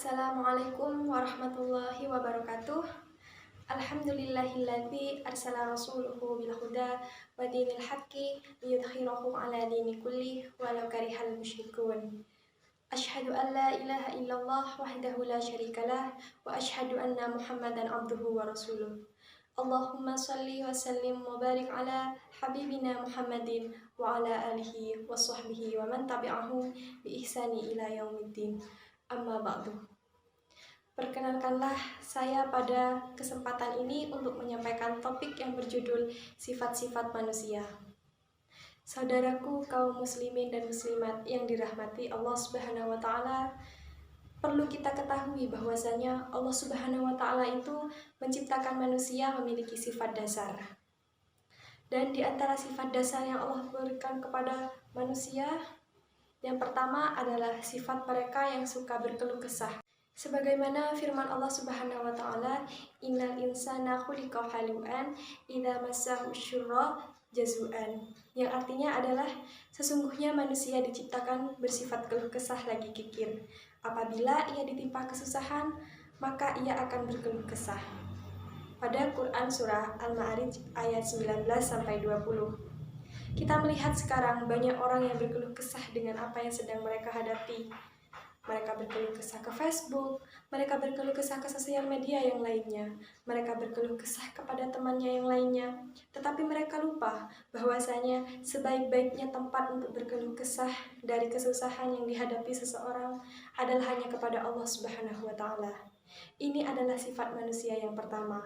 Assalamualaikum warahmatullahi wabarakatuh. Alhamdulillahilladzi arsala rasuluhu bil huda wa dinil haqqi liyudhhirahu ala dini kulli walau karihal musyrikun. Asyhadu an la ilaha illallah wahdahu la syarikalah wa asyhadu anna Muhammadan abduhu wa rasuluh. Allahumma salli wa sallim wa barik ala habibina Muhammadin wa ala alihi wa sahbihi wa man tabi'ahu bi ihsani ila yaumiddin. Amma ba'du. Perkenalkanlah saya pada kesempatan ini untuk menyampaikan topik yang berjudul sifat-sifat manusia. Saudaraku kaum muslimin dan muslimat yang dirahmati Allah Subhanahu wa taala, perlu kita ketahui bahwasanya Allah Subhanahu wa taala itu menciptakan manusia memiliki sifat dasar. Dan di antara sifat dasar yang Allah berikan kepada manusia, yang pertama adalah sifat mereka yang suka berkeluh kesah. Sebagaimana firman Allah Subhanahu wa taala, "Innal insana khuliqa halu'an idza massahu syurra jazu'an." Yang artinya adalah sesungguhnya manusia diciptakan bersifat keluh kesah lagi kikir. Apabila ia ditimpa kesusahan, maka ia akan berkeluh kesah. Pada Quran surah Al-Ma'arij ayat 19 sampai 20. Kita melihat sekarang banyak orang yang berkeluh kesah dengan apa yang sedang mereka hadapi. Mereka berkeluh kesah ke Facebook, mereka berkeluh kesah ke sosial media yang lainnya, mereka berkeluh kesah kepada temannya yang lainnya. Tetapi mereka lupa bahwasanya sebaik-baiknya tempat untuk berkeluh kesah dari kesusahan yang dihadapi seseorang adalah hanya kepada Allah Subhanahu wa taala. Ini adalah sifat manusia yang pertama.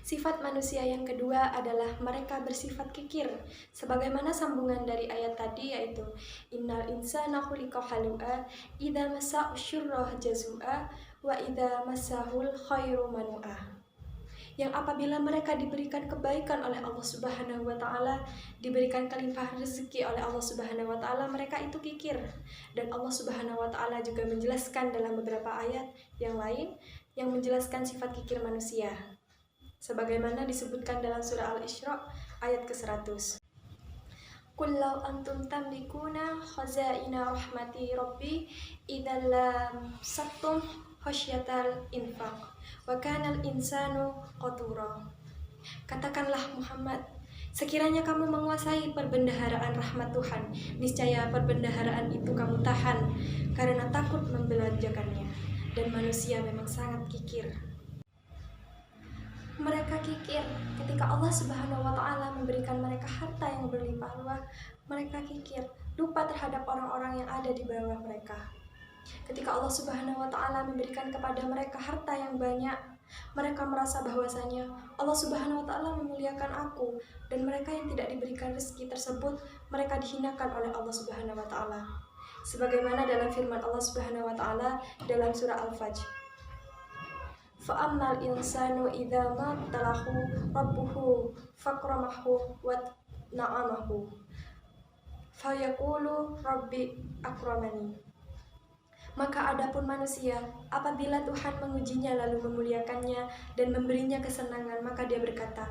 Sifat manusia yang kedua adalah mereka bersifat kikir. Sebagaimana sambungan dari ayat tadi yaitu innal insana khuliqa halu'a idza massahu syurra jazu'a wa idza massahul khairu manu'a. Yang apabila mereka diberikan kebaikan oleh Allah Subhanahu wa taala, diberikan kelimpahan rezeki oleh Allah Subhanahu wa taala, mereka itu kikir. Dan Allah Subhanahu wa taala juga menjelaskan dalam beberapa ayat yang lain yang menjelaskan sifat kikir manusia. Sebagaimana disebutkan dalam surah Al-Isra ayat ke-100. Qul law antum tamlikuna khazaina rahmati rabbi idzal lam sattum khasyatal infaq wa kana al-insanu qatura. Katakanlah Muhammad, sekiranya kamu menguasai perbendaharaan rahmat Tuhan, niscaya perbendaharaan itu kamu tahan karena takut membelanjakannya. Dan manusia memang sangat kikir. Mereka kikir ketika Allah Subhanahu wa taala memberikan mereka harta yang berlimpah ruah. Mereka kikir, lupa terhadap orang-orang yang ada di bawah mereka. Ketika Allah Subhanahu wa taala memberikan kepada mereka harta yang banyak, mereka merasa bahwasanya Allah Subhanahu wa taala memuliakan aku, dan mereka yang tidak diberikan rezeki tersebut, mereka dihinakan oleh Allah Subhanahu wa taala. Sebagaimana dalam firman Allah Subhanahu wa taala dalam surah Al-Fajr. Fa'ammal insanu idza mabtalahu rabbuhu fakramahu wa na'amahu fayaqulu rabbi akramani. Maka adapun manusia, apabila Tuhan mengujinya lalu memuliakannya dan memberinya kesenangan, maka dia berkata,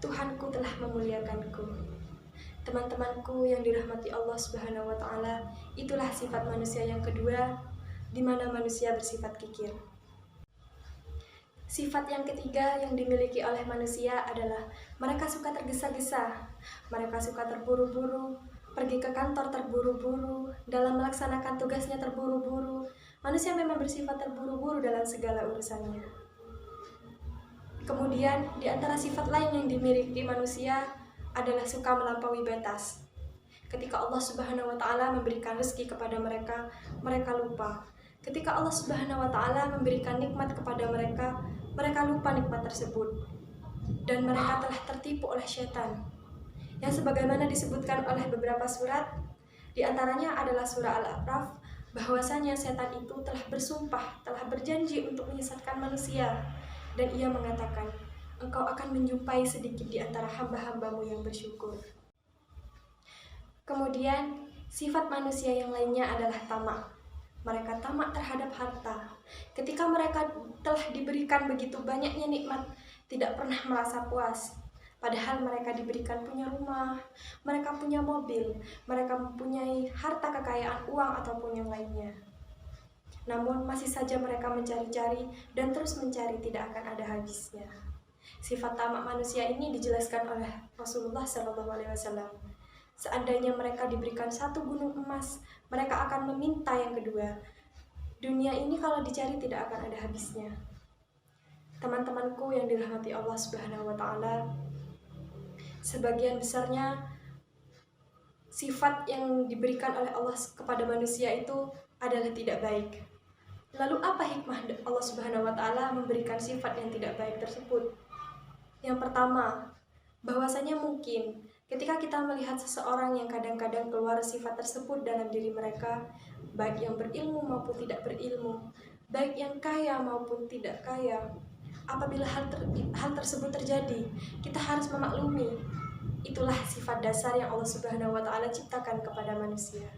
Tuhanku telah memuliakanku. Teman-temanku yang dirahmati Allah Subhanahu wa taala, itulah sifat manusia yang kedua, di mana manusia bersifat kikir. Sifat yang ketiga yang dimiliki oleh manusia adalah mereka suka tergesa-gesa, mereka suka terburu-buru, pergi ke kantor terburu-buru, dalam melaksanakan tugasnya terburu-buru. Manusia memang bersifat terburu-buru dalam segala urusannya. Kemudian, di antara sifat lain yang dimiliki manusia adalah suka melampaui batas. Ketika Allah Subhanahu wa taala memberikan rezeki kepada mereka, mereka lupa. Ketika Allah Subhanahu wa taala memberikan nikmat kepada mereka, mereka lupa nikmat tersebut. Dan mereka telah tertipu oleh syaitan. Yang sebagaimana disebutkan oleh beberapa surat, di antaranya adalah surah Al-A'raf, bahwasanya setan itu telah bersumpah, telah berjanji untuk menyesatkan manusia. Dan ia mengatakan, engkau akan menjumpai sedikit di antara hamba-hambamu yang bersyukur. Kemudian, sifat manusia yang lainnya adalah tamak. Mereka tamak terhadap harta. Ketika mereka telah diberikan begitu banyaknya nikmat, tidak pernah merasa puas. Padahal mereka diberikan punya rumah, mereka punya mobil, mereka mempunyai harta kekayaan uang ataupun yang lainnya. Namun masih saja mereka mencari-cari dan terus mencari, tidak akan ada habisnya. Sifat tamak manusia ini dijelaskan oleh Rasulullah SAW. Seandainya mereka diberikan satu gunung emas, mereka akan meminta yang kedua. Dunia ini kalau dicari tidak akan ada habisnya. Teman-temanku yang dirahmati Allah Subhanahu wa Ta'ala, sebagian besarnya sifat yang diberikan oleh Allah kepada manusia itu adalah tidak baik. Lalu apa hikmah Allah Subhanahu wa Ta'ala memberikan sifat yang tidak baik tersebut? Yang pertama, bahwasanya mungkin ketika kita melihat seseorang yang kadang-kadang keluar sifat tersebut dalam diri mereka, baik yang berilmu maupun tidak berilmu, baik yang kaya maupun tidak kaya, apabila hal tersebut terjadi, kita harus memaklumi itulah sifat dasar yang Allah Subhanahu wa Ta'ala ciptakan kepada manusia.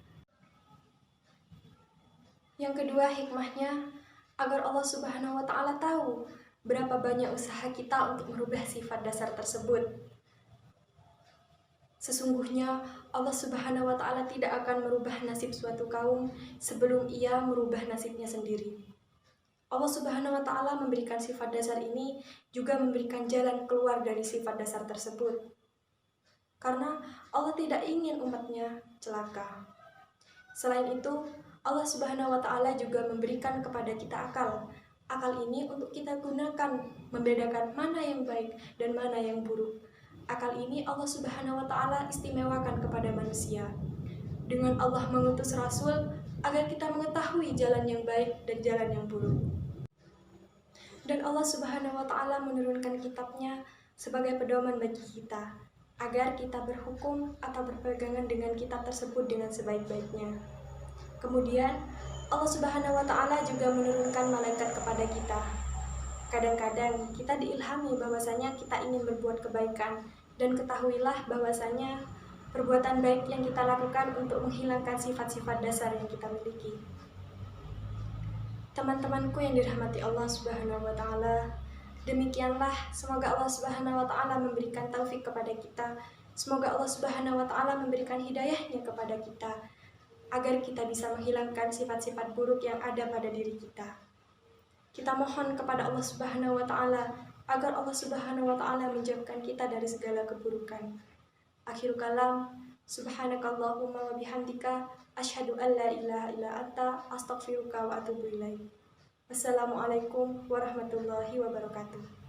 Yang kedua, hikmahnya agar Allah Subhanahu wa Ta'ala tahu berapa banyak usaha kita untuk merubah sifat dasar tersebut. Sesungguhnya Allah Subhanahu wa Ta'ala tidak akan merubah nasib suatu kaum sebelum ia merubah nasibnya sendiri. Allah Subhanahu wa Ta'ala memberikan sifat dasar ini juga memberikan jalan keluar dari sifat dasar tersebut. Karena Allah tidak ingin umatnya celaka. Selain itu, Allah Subhanahu wa Ta'ala juga memberikan kepada kita akal. Akal ini untuk kita gunakan membedakan mana yang baik dan mana yang buruk. Akal ini Allah Subhanahu wa Ta'ala istimewakan kepada manusia. Dengan Allah mengutus Rasul agar kita mengetahui jalan yang baik dan jalan yang buruk. Dan Allah Subhanahu wa Ta'ala menurunkan kitabnya sebagai pedoman bagi kita, agar kita berhukum atau berpegangan dengan kitab tersebut dengan sebaik-baiknya. Kemudian Allah Subhanahu wa Ta'ala juga menurunkan malaikat kepada kita. Kadang-kadang kita diilhami bahwasanya kita ingin berbuat kebaikan, dan ketahuilah bahwasanya perbuatan baik yang kita lakukan untuk menghilangkan sifat-sifat dasar yang kita miliki. Teman-temanku yang dirahmati Allah Subhanahu wa Ta'ala, demikianlah, semoga Allah Subhanahu wa Ta'ala memberikan taufik kepada kita. Semoga Allah Subhanahu wa Ta'ala memberikan hidayahnya kepada kita, agar kita bisa menghilangkan sifat-sifat buruk yang ada pada diri kita. Kita mohon kepada Allah Subhanahu wa Ta'ala agar Allah Subhanahu wa Ta'ala menjauhkan kita dari segala keburukan. Akhirul kalam, subhanakallahumma wa bihamdika, asyhadu an la ilaha illa anta, astaghfiruka wa atubu ilaik. Wassalamualaikum warahmatullahi wabarakatuh.